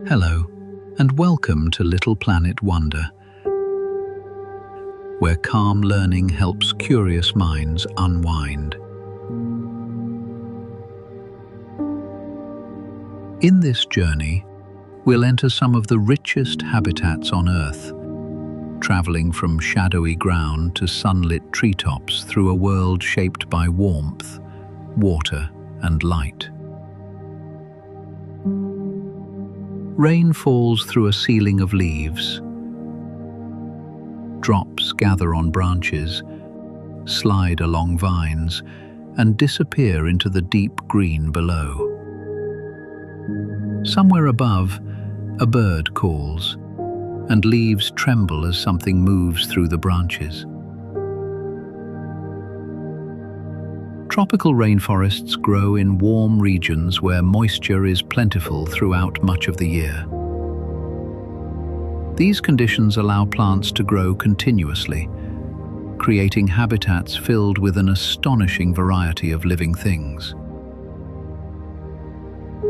Hello, and welcome to Little Planet Wonder, where calm learning helps curious minds unwind. In this journey, we'll enter some of the richest habitats on Earth, traveling from shadowy ground to sunlit treetops through a world shaped by warmth, water, and light. Rain falls through a ceiling of leaves. Drops gather on branches, slide along vines, and disappear into the deep green below. Somewhere above, a bird calls, and leaves tremble as something moves through the branches. Tropical rainforests grow in warm regions where moisture is plentiful throughout much of the year. These conditions allow plants to grow continuously, creating habitats filled with an astonishing variety of living things.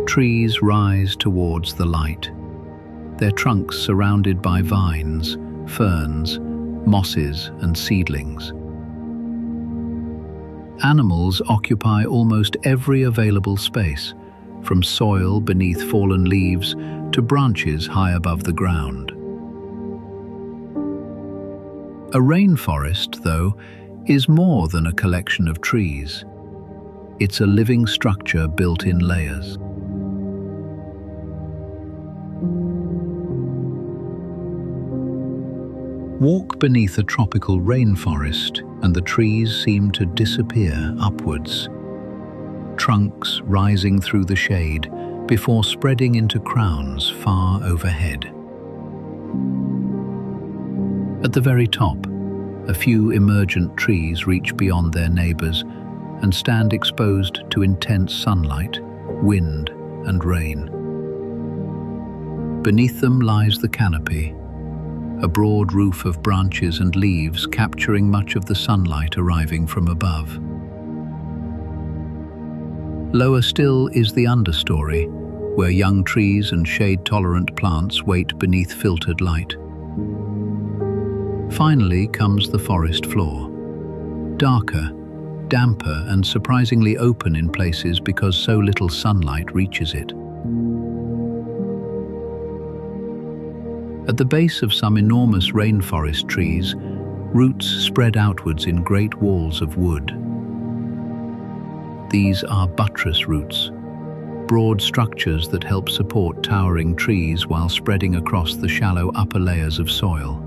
Trees rise towards the light, their trunks surrounded by vines, ferns, mosses, and seedlings. Animals occupy almost every available space, from soil beneath fallen leaves to branches high above the ground. A rainforest, though, is more than a collection of trees. It's a living structure built in layers. Walk beneath a tropical rainforest and the trees seem to disappear upwards, trunks rising through the shade before spreading into crowns far overhead. At the very top, a few emergent trees reach beyond their neighbors and stand exposed to intense sunlight, wind, and rain. Beneath them lies the canopy, a broad roof of branches and leaves capturing much of the sunlight arriving from above. Lower still is the understory, where young trees and shade-tolerant plants wait beneath filtered light. Finally comes the forest floor, darker, damper, and surprisingly open in places because so little sunlight reaches it. At the base of some enormous rainforest trees, roots spread outwards in great walls of wood. These are buttress roots, broad structures that help support towering trees while spreading across the shallow upper layers of soil.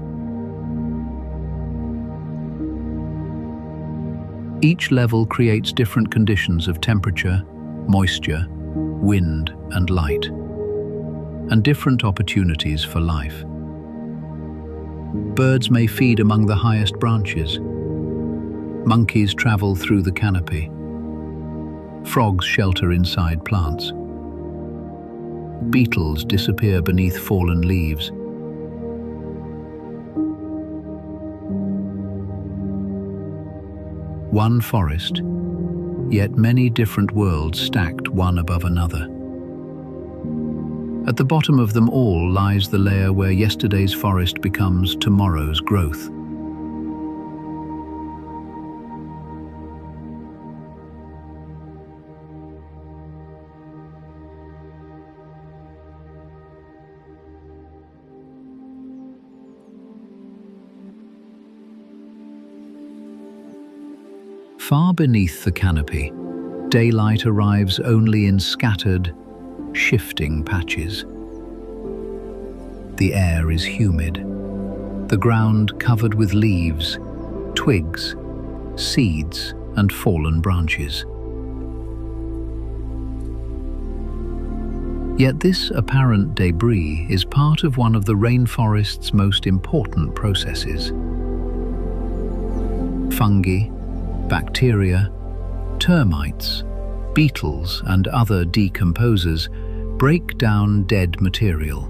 Each level creates different conditions of temperature, moisture, wind, and light, and different opportunities for life. Birds may feed among the highest branches. Monkeys travel through the canopy. Frogs shelter inside plants. Beetles disappear beneath fallen leaves. One forest, yet many different worlds stacked one above another. At the bottom of them all lies the layer where yesterday's forest becomes tomorrow's growth. Far beneath the canopy, daylight arrives only in scattered, shifting patches. The air is humid, the ground covered with leaves, twigs, seeds, and fallen branches. Yet this apparent debris is part of one of the rainforest's most important processes. Fungi, bacteria, termites, beetles, and other decomposers break down dead material,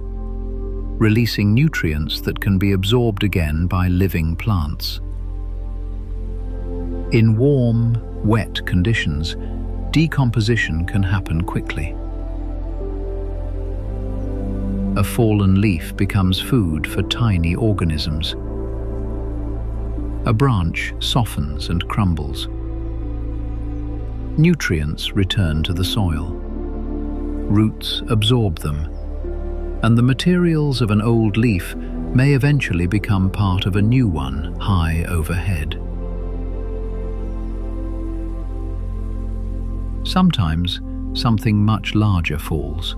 releasing nutrients that can be absorbed again by living plants. In warm, wet conditions, decomposition can happen quickly. A fallen leaf becomes food for tiny organisms. A branch softens and crumbles. Nutrients return to the soil. Roots absorb them, and the materials of an old leaf may eventually become part of a new one high overhead. Sometimes something much larger falls.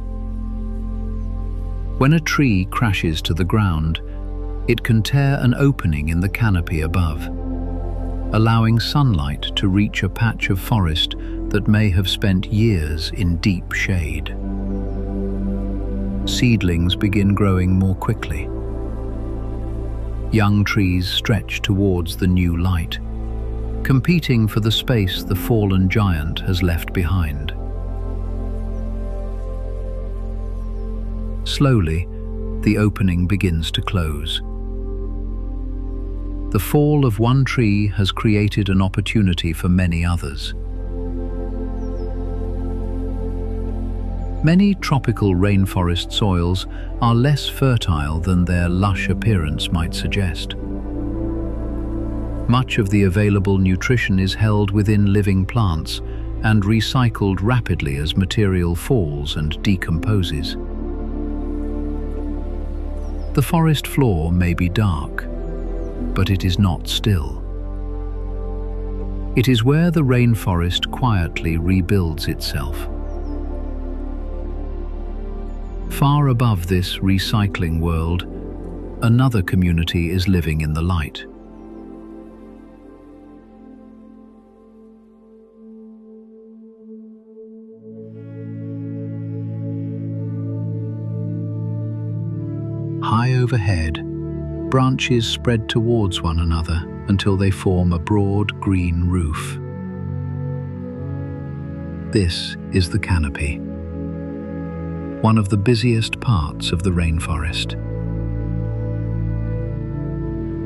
When a tree crashes to the ground, it can tear an opening in the canopy above, allowing sunlight to reach a patch of forest that may have spent years in deep shade. Seedlings begin growing more quickly. Young trees stretch towards the new light, competing for the space the fallen giant has left behind. Slowly, the opening begins to close. The fall of one tree has created an opportunity for many others. Many tropical rainforest soils are less fertile than their lush appearance might suggest. Much of the available nutrition is held within living plants and recycled rapidly as material falls and decomposes. The forest floor may be dark, but it is not still. It is where the rainforest quietly rebuilds itself. Far above this recycling world, another community is living in the light. High overhead, branches spread towards one another until they form a broad green roof. This is the canopy, one of the busiest parts of the rainforest.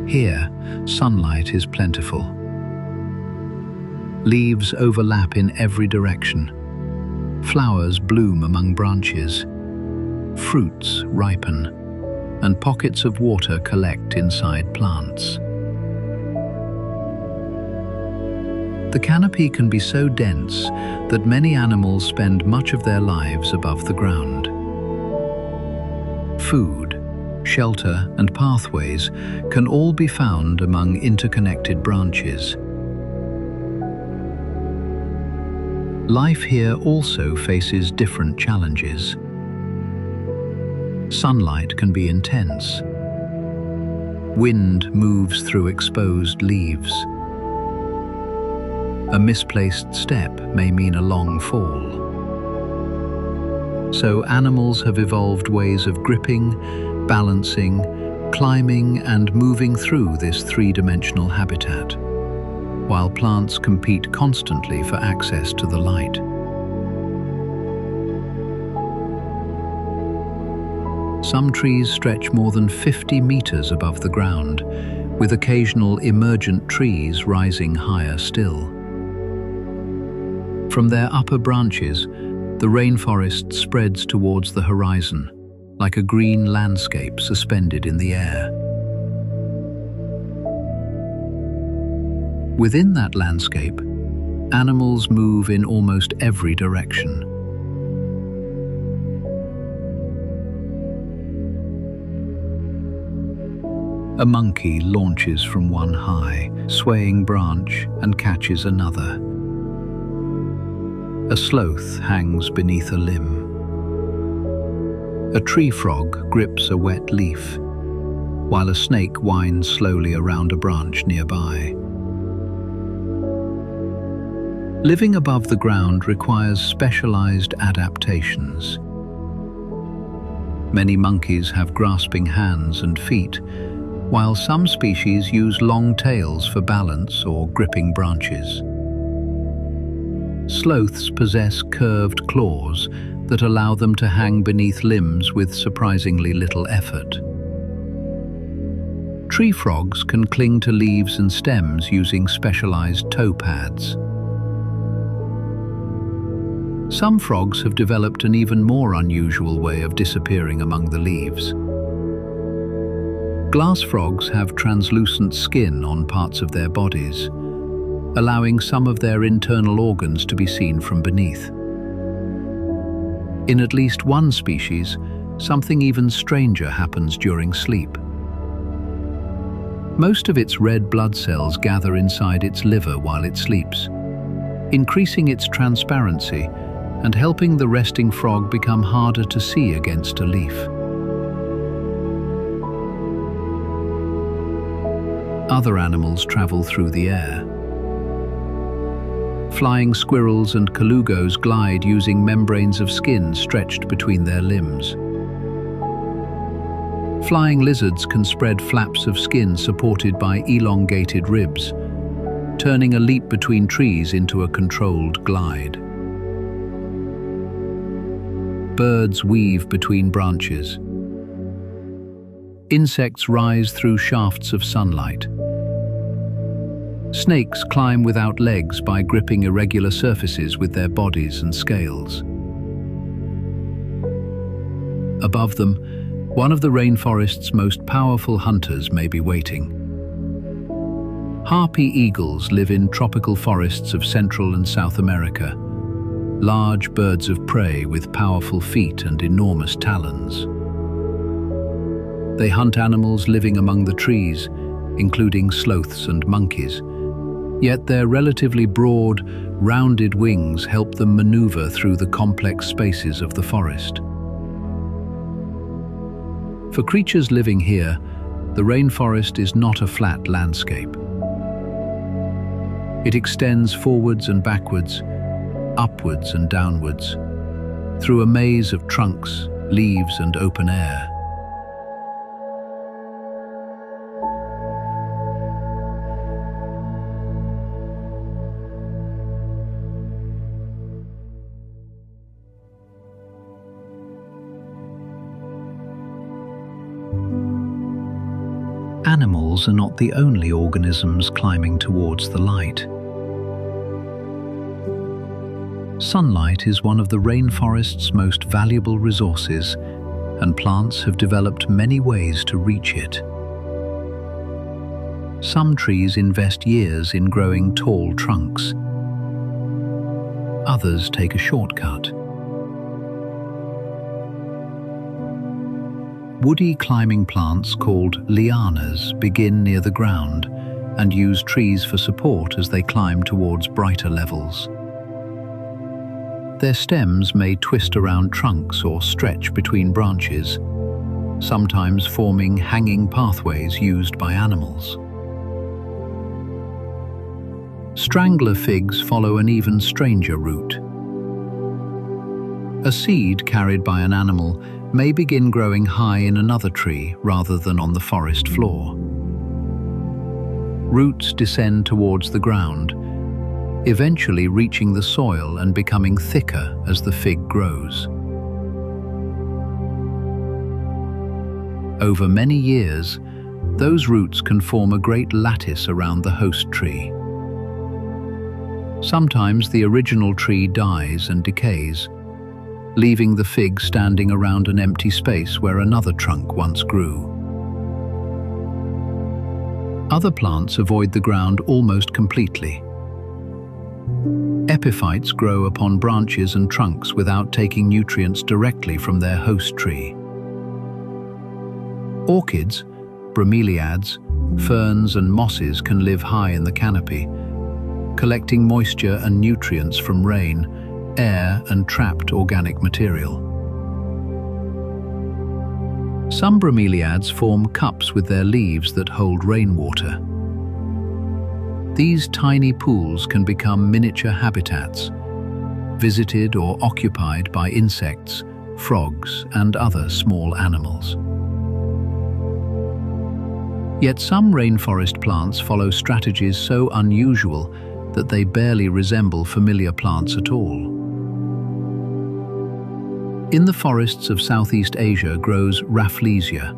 Here, sunlight is plentiful. Leaves overlap in every direction. Flowers bloom among branches. Fruits ripen, and pockets of water collect inside plants. The canopy can be so dense that many animals spend much of their lives above the ground. Food, shelter, and pathways can all be found among interconnected branches. Life here also faces different challenges. Sunlight can be intense. Wind moves through exposed leaves. A misplaced step may mean a long fall. So animals have evolved ways of gripping, balancing, climbing, and moving through this three-dimensional habitat, while plants compete constantly for access to the light. Some trees stretch more than 50 meters above the ground, with occasional emergent trees rising higher still. From their upper branches, the rainforest spreads towards the horizon, like a green landscape suspended in the air. Within that landscape, animals move in almost every direction. A monkey launches from one high, swaying branch and catches another. A sloth hangs beneath a limb. A tree frog grips a wet leaf, while a snake winds slowly around a branch nearby. Living above the ground requires specialized adaptations. Many monkeys have grasping hands and feet, while some species use long tails for balance or gripping branches. Sloths possess curved claws that allow them to hang beneath limbs with surprisingly little effort. Tree frogs can cling to leaves and stems using specialized toe pads. Some frogs have developed an even more unusual way of disappearing among the leaves. Glass frogs have translucent skin on parts of their bodies, allowing some of their internal organs to be seen from beneath. In at least one species, something even stranger happens during sleep. Most of its red blood cells gather inside its liver while it sleeps, increasing its transparency and helping the resting frog become harder to see against a leaf. Other animals travel through the air. Flying squirrels and colugos glide using membranes of skin stretched between their limbs. Flying lizards can spread flaps of skin supported by elongated ribs, turning a leap between trees into a controlled glide. Birds weave between branches. Insects rise through shafts of sunlight. Snakes climb without legs by gripping irregular surfaces with their bodies and scales. Above them, one of the rainforest's most powerful hunters may be waiting. Harpy eagles live in tropical forests of Central and South America, large birds of prey with powerful feet and enormous talons. They hunt animals living among the trees, including sloths and monkeys, yet their relatively broad, rounded wings help them maneuver through the complex spaces of the forest. For creatures living here, the rainforest is not a flat landscape. It extends forwards and backwards, upwards and downwards, through a maze of trunks, leaves and open air. Animals are not the only organisms climbing towards the light. Sunlight is one of the rainforest's most valuable resources, and plants have developed many ways to reach it. Some trees invest years in growing tall trunks. Others take a shortcut. Woody climbing plants called lianas begin near the ground and use trees for support as they climb towards brighter levels. Their stems may twist around trunks or stretch between branches, sometimes forming hanging pathways used by animals. Strangler figs follow an even stranger route. A seed carried by an animal may begin growing high in another tree rather than on the forest floor. Roots descend towards the ground, eventually reaching the soil and becoming thicker as the fig grows. Over many years, those roots can form a great lattice around the host tree. Sometimes the original tree dies and decays, leaving the fig standing around an empty space where another trunk once grew. Other plants avoid the ground almost completely. Epiphytes grow upon branches and trunks without taking nutrients directly from their host tree. Orchids, bromeliads, ferns and mosses can live high in the canopy, collecting moisture and nutrients from rain, air and trapped organic material. Some bromeliads form cups with their leaves that hold rainwater. These tiny pools can become miniature habitats, visited or occupied by insects, frogs, and other small animals. Yet some rainforest plants follow strategies so unusual that they barely resemble familiar plants at all. In the forests of Southeast Asia grows Rafflesia,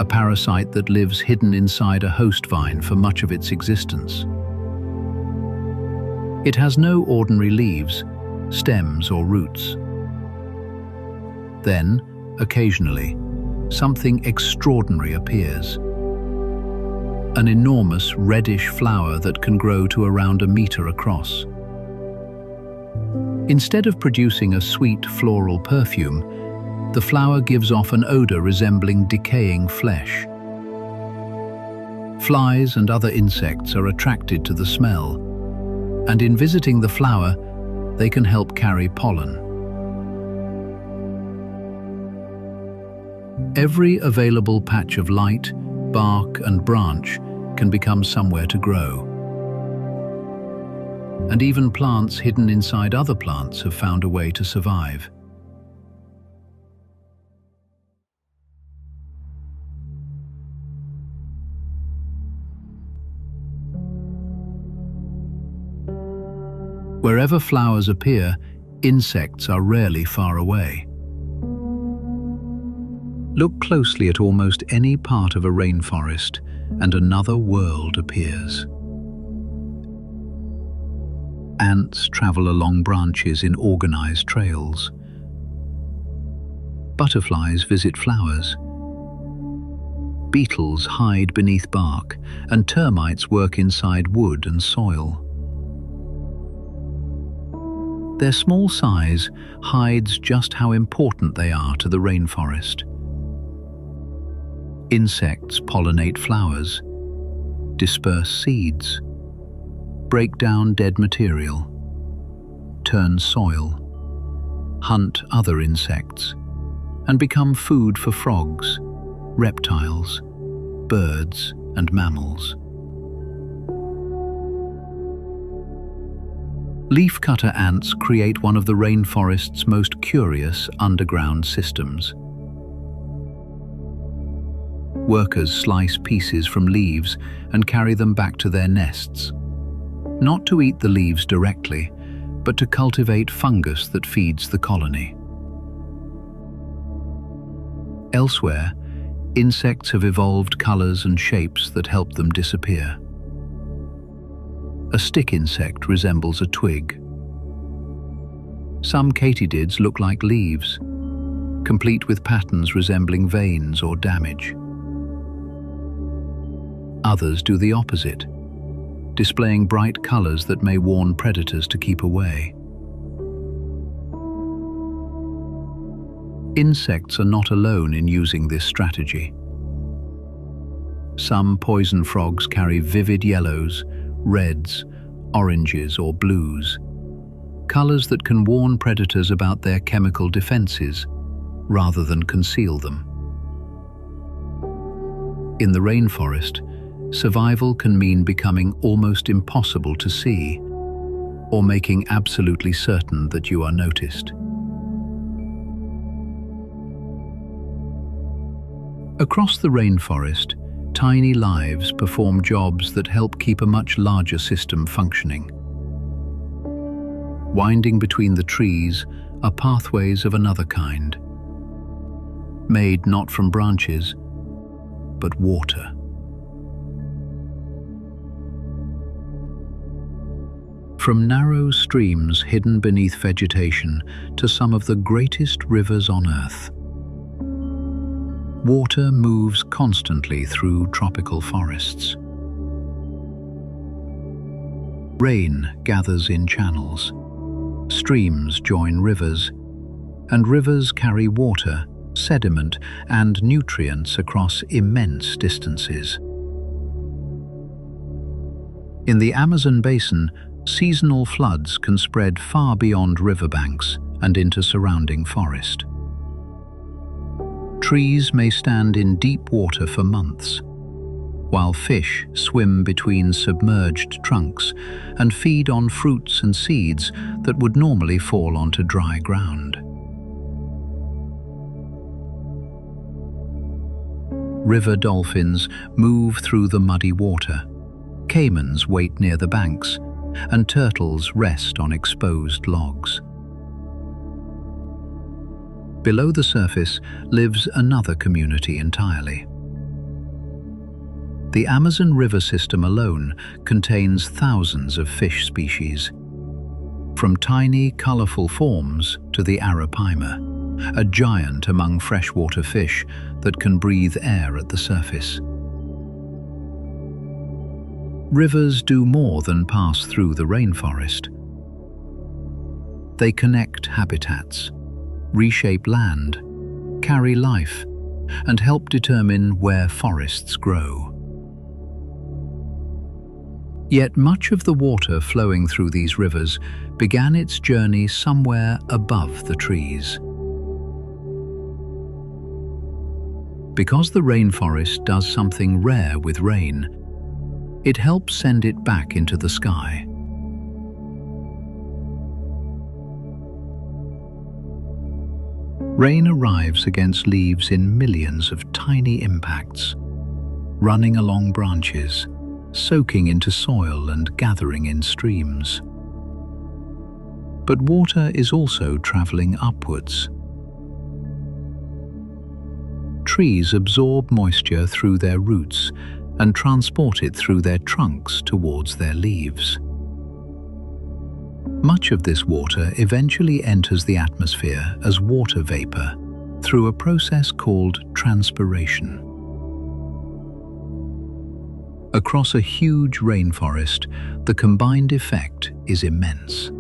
a parasite that lives hidden inside a host vine for much of its existence. It has no ordinary leaves, stems or roots. Then, occasionally, something extraordinary appears. An enormous reddish flower that can grow to around a meter across. Instead of producing a sweet floral perfume, the flower gives off an odor resembling decaying flesh. Flies and other insects are attracted to the smell, and in visiting the flower, they can help carry pollen. Every available patch of light, bark and branch can become somewhere to grow. And even plants hidden inside other plants have found a way to survive. Wherever flowers appear, insects are rarely far away. Look closely at almost any part of a rainforest, and another world appears. Ants travel along branches in organized trails. Butterflies visit flowers. Beetles hide beneath bark, and termites work inside wood and soil. Their small size hides just how important they are to the rainforest. Insects pollinate flowers, disperse seeds, break down dead material, turn soil, hunt other insects, and become food for frogs, reptiles, birds, and mammals. Leafcutter ants create one of the rainforest's most curious underground systems. Workers slice pieces from leaves and carry them back to their nests, not to eat the leaves directly, but to cultivate fungus that feeds the colony. Elsewhere, insects have evolved colors and shapes that help them disappear. A stick insect resembles a twig. Some katydids look like leaves, complete with patterns resembling veins or damage. Others do the opposite, displaying bright colors that may warn predators to keep away. Insects are not alone in using this strategy. Some poison frogs carry vivid yellows, reds, oranges, or blues, colors that can warn predators about their chemical defenses rather than conceal them. In the rainforest, survival can mean becoming almost impossible to see, or making absolutely certain that you are noticed. Across the rainforest, tiny lives perform jobs that help keep a much larger system functioning. Winding between the trees are pathways of another kind, made not from branches, but water. From narrow streams hidden beneath vegetation to some of the greatest rivers on Earth, water moves constantly through tropical forests. Rain gathers in channels, streams join rivers, and rivers carry water, sediment, and nutrients across immense distances. In the Amazon basin, seasonal floods can spread far beyond riverbanks and into surrounding forest. Trees may stand in deep water for months, while fish swim between submerged trunks and feed on fruits and seeds that would normally fall onto dry ground. River dolphins move through the muddy water. Caimans wait near the banks, and turtles rest on exposed logs. Below the surface lives another community entirely. The Amazon River system alone contains thousands of fish species. from tiny, colorful forms to the arapaima, a giant among freshwater fish that can breathe air at the surface. Rivers do more than pass through the rainforest. They connect habitats, reshape land, carry life, and help determine where forests grow. Yet much of the water flowing through these rivers began its journey somewhere above the trees. Because the rainforest does something rare with rain, it helps send it back into the sky. Rain arrives against leaves in millions of tiny impacts, running along branches, soaking into soil and gathering in streams. But water is also traveling upwards. Trees absorb moisture through their roots and transport it through their trunks towards their leaves. Much of this water eventually enters the atmosphere as water vapor through a process called transpiration. Across a huge rainforest, the combined effect is immense.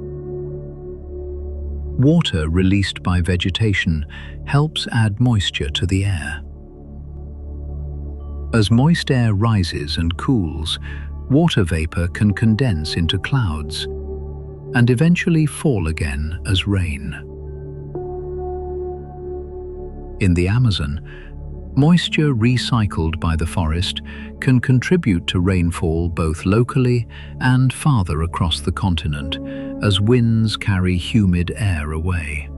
Water released by vegetation helps add moisture to the air. As moist air rises and cools, water vapor can condense into clouds and eventually fall again as rain. In the Amazon, moisture recycled by the forest can contribute to rainfall both locally and farther across the continent as winds carry humid air away.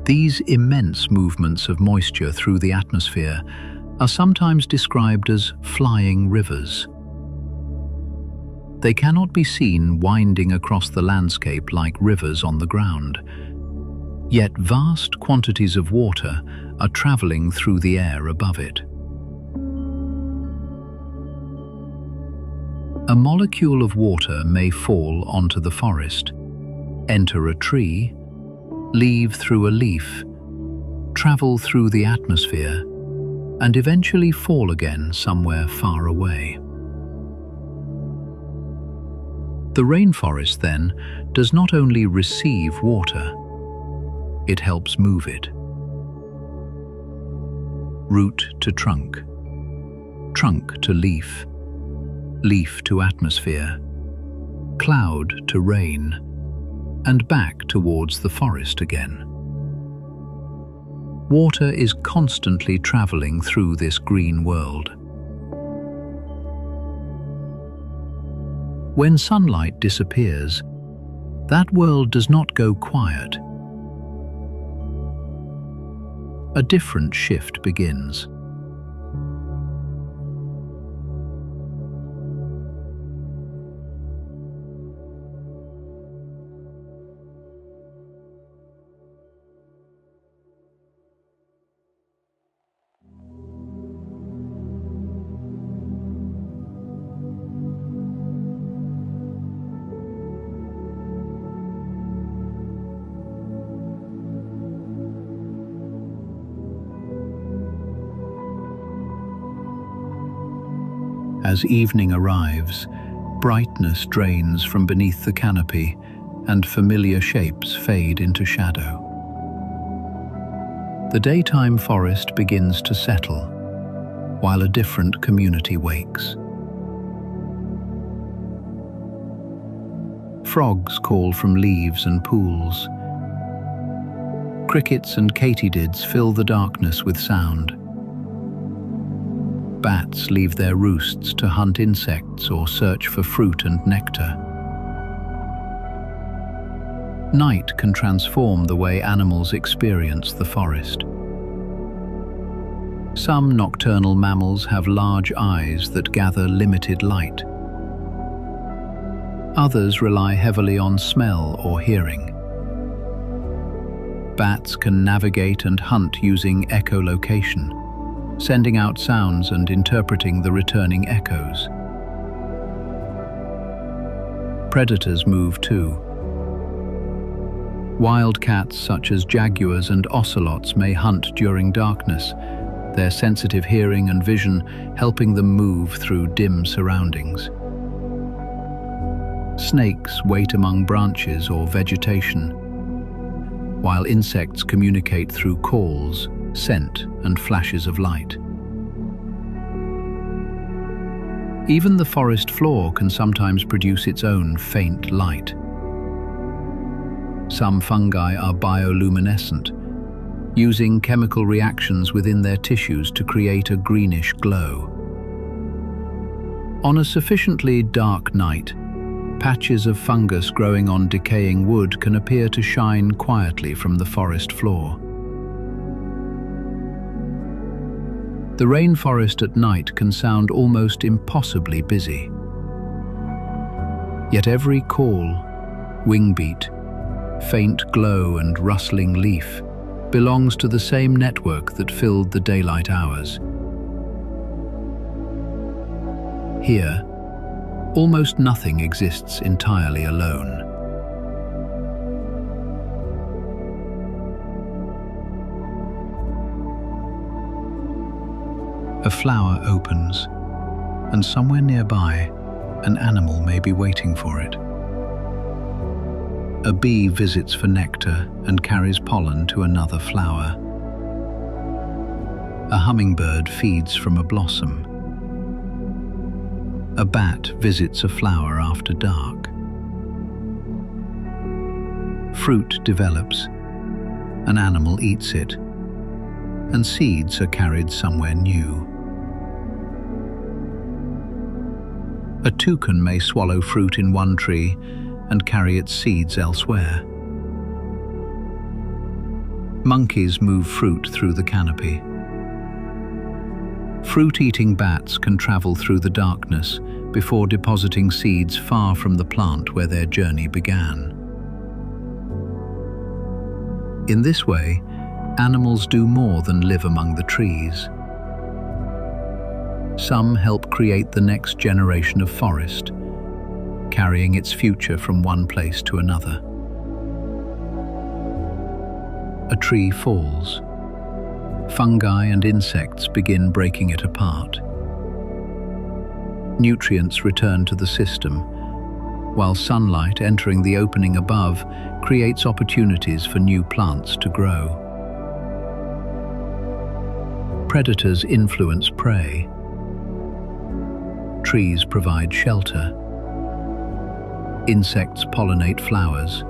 These immense movements of moisture through the atmosphere are sometimes described as flying rivers. They cannot be seen winding across the landscape like rivers on the ground. Yet vast quantities of water are traveling through the air above it. A molecule of water may fall onto the forest, enter a tree, leave through a leaf, travel through the atmosphere, and eventually fall again somewhere far away. The rainforest, then, does not only receive water, it helps move it. Root to trunk, trunk to leaf, leaf to atmosphere, cloud to rain, and back towards the forest again. Water is constantly traveling through this green world. When sunlight disappears, that world does not go quiet. A different shift begins. As evening arrives, brightness drains from beneath the canopy and familiar shapes fade into shadow. The daytime forest begins to settle, while a different community wakes. Frogs call from leaves and pools. Crickets and katydids fill the darkness with sound. Bats leave their roosts to hunt insects or search for fruit and nectar. Night can transform the way animals experience the forest. Some nocturnal mammals have large eyes that gather limited light. Others rely heavily on smell or hearing. Bats can navigate and hunt using echolocation, sending out sounds and interpreting the returning echoes. Predators move too. Wildcats such as jaguars and ocelots may hunt during darkness, their sensitive hearing and vision helping them move through dim surroundings. Snakes wait among branches or vegetation, while insects communicate through calls, scent, and flashes of light. Even the forest floor can sometimes produce its own faint light. Some fungi are bioluminescent, using chemical reactions within their tissues to create a greenish glow. On a sufficiently dark night, patches of fungus growing on decaying wood can appear to shine quietly from the forest floor. The rainforest at night can sound almost impossibly busy. Yet every call, wingbeat, faint glow and rustling leaf belongs to the same network that filled the daylight hours. Here, almost nothing exists entirely alone. A flower opens, and somewhere nearby, an animal may be waiting for it. A bee visits for nectar and carries pollen to another flower. A hummingbird feeds from a blossom. A bat visits a flower after dark. Fruit develops, an animal eats it, and seeds are carried somewhere new. A toucan may swallow fruit in one tree and carry its seeds elsewhere. Monkeys move fruit through the canopy. Fruit-eating bats can travel through the darkness before depositing seeds far from the plant where their journey began. In this way, animals do more than live among the trees. Some help create the next generation of forest, carrying its future from one place to another. A tree falls. Fungi and insects begin breaking it apart. Nutrients return to the system, while sunlight entering the opening above creates opportunities for new plants to grow. Predators influence prey. Trees provide shelter. Insects pollinate flowers.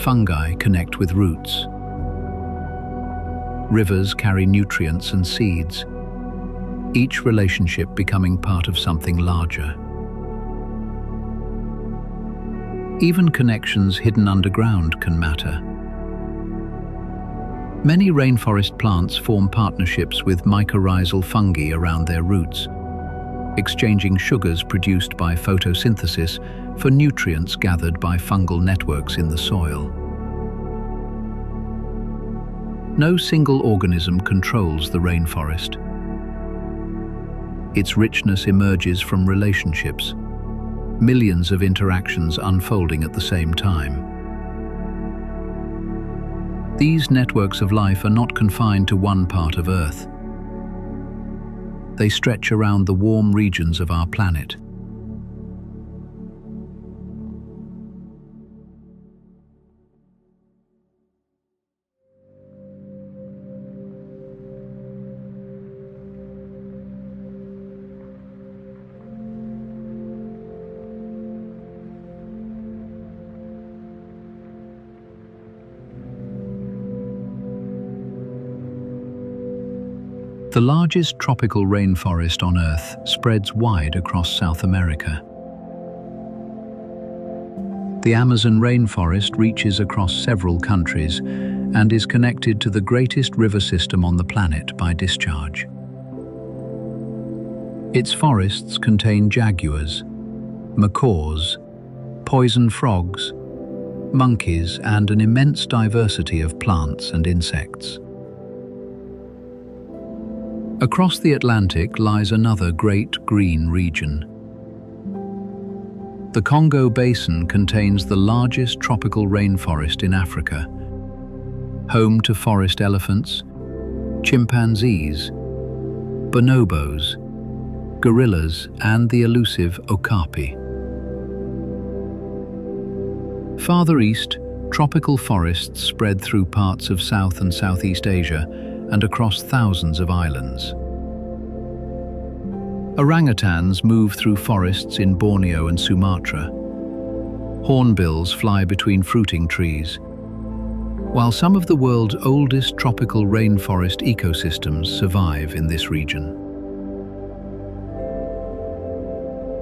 Fungi connect with roots. Rivers carry nutrients and seeds, each relationship becoming part of something larger. Even connections hidden underground can matter. Many rainforest plants form partnerships with mycorrhizal fungi around their roots, exchanging sugars produced by photosynthesis for nutrients gathered by fungal networks in the soil. No single organism controls the rainforest. Its richness emerges from relationships, millions of interactions unfolding at the same time. These networks of life are not confined to one part of Earth. They stretch around the warm regions of our planet. The largest tropical rainforest on Earth spreads wide across South America. The Amazon rainforest reaches across several countries and is connected to the greatest river system on the planet by discharge. Its forests contain jaguars, macaws, poison frogs, monkeys, and an immense diversity of plants and insects. Across the Atlantic lies another great green region. The Congo Basin contains the largest tropical rainforest in Africa, home to forest elephants, chimpanzees, bonobos, gorillas, and the elusive okapi. Farther east, tropical forests spread through parts of South and Southeast Asia and across thousands of islands. Orangutans move through forests in Borneo and Sumatra. Hornbills fly between fruiting trees, while some of the world's oldest tropical rainforest ecosystems survive in this region.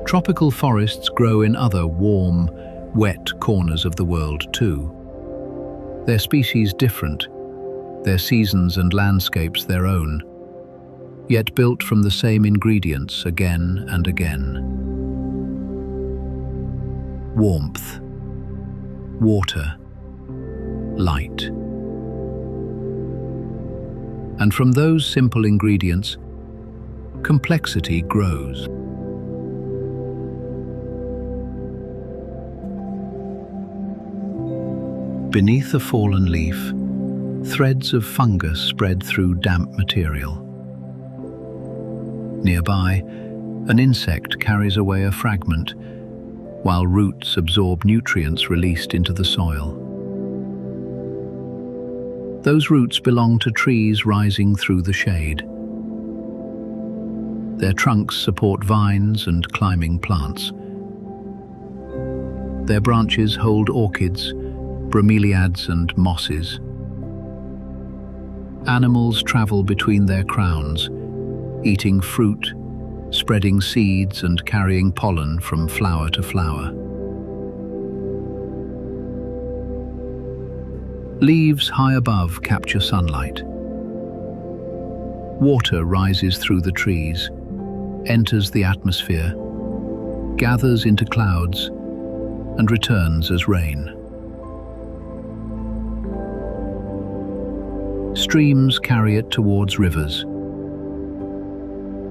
Tropical forests grow in other warm, wet corners of the world too. Their species different, their seasons and landscapes their own, yet built from the same ingredients again and again. Warmth, water, light. And from those simple ingredients, complexity grows. Beneath a fallen leaf, threads of fungus spread through damp material. Nearby, an insect carries away a fragment, while roots absorb nutrients released into the soil. Those roots belong to trees rising through the shade. Their trunks support vines and climbing plants. Their branches hold orchids, bromeliads and mosses. Animals travel between their crowns, eating fruit, spreading seeds and carrying pollen from flower to flower. Leaves high above capture sunlight. Water rises through the trees, enters the atmosphere, gathers into clouds, and returns as rain. Streams carry it towards rivers.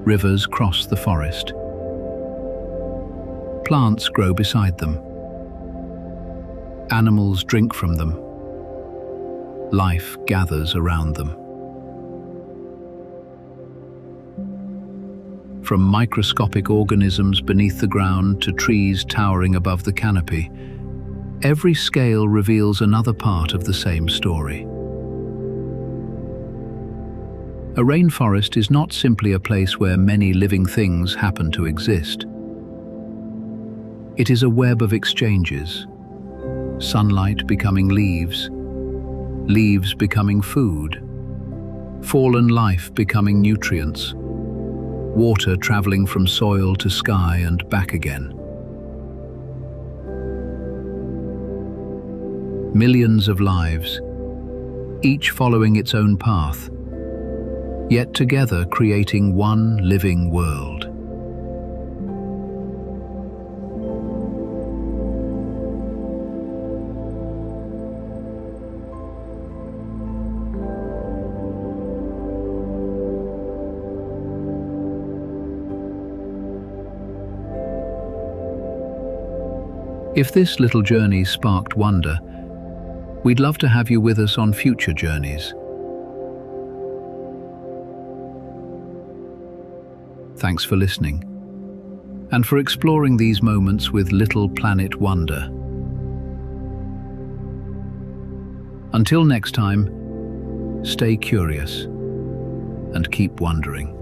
Rivers cross the forest. Plants grow beside them. Animals drink from them. Life gathers around them. From microscopic organisms beneath the ground to trees towering above the canopy, every scale reveals another part of the same story. A rainforest is not simply a place where many living things happen to exist. It is a web of exchanges, sunlight becoming leaves, leaves becoming food, fallen life becoming nutrients, water traveling from soil to sky and back again. Millions of lives, each following its own path, yet together creating one living world. If this little journey sparked wonder, we'd love to have you with us on future journeys. Thanks for listening, and for exploring these moments with Little Planet Wonder. Until next time, stay curious and keep wondering.